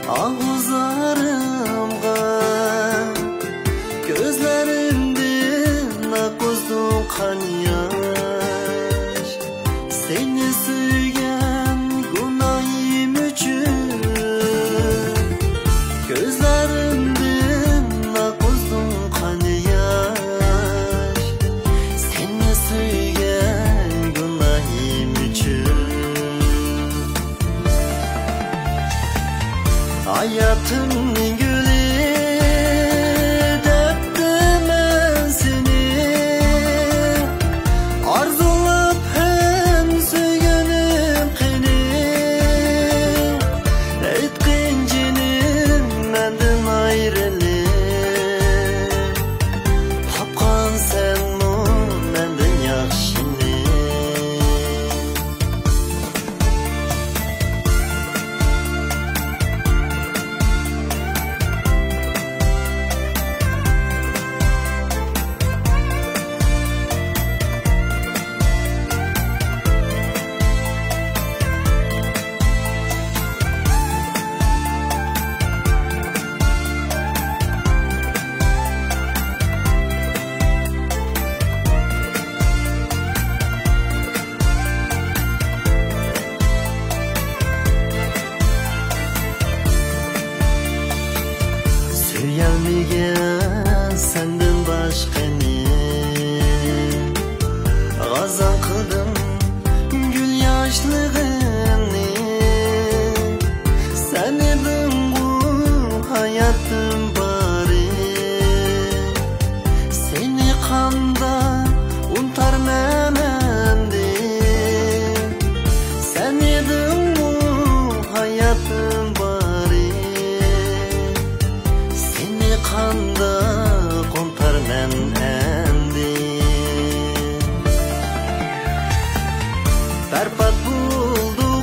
ağızlarımga gözlerimden akızdın kan yaş. Seni suygan günahim üçün gözlerimden akızdın kan yaş. Seni suygan günahim üçün hayatımın gülü deptim ben seni, arzulap hem söygenim keni. Etkin cinim menden ayrılıp, tapkan sen mu menden yaxşını. Söyelmegen senden başkani gazan kıldım gül yaşlığını. Sen edin bu hayatım bari, seni kanda untar memendi. Sen edin bu hayatım bari, kanda kontar men endi. Berbat bulduğu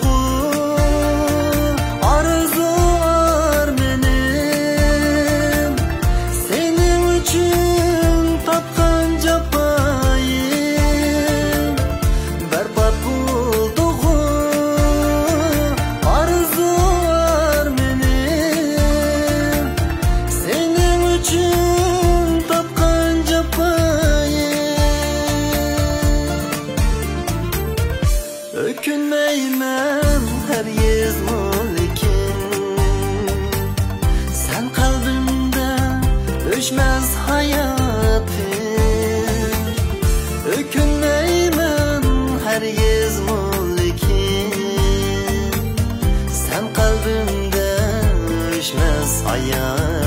arzular benim, senin üçün tapkan japayım. Berbat bulduğu arzular benim, senin üçün tapkan japayım. Ökünmeymen her yez mulikin, sen kalbimde öşmez hayatım. Ökünmeymen her yez mulikin, sen kalbimde öşmez hayatım.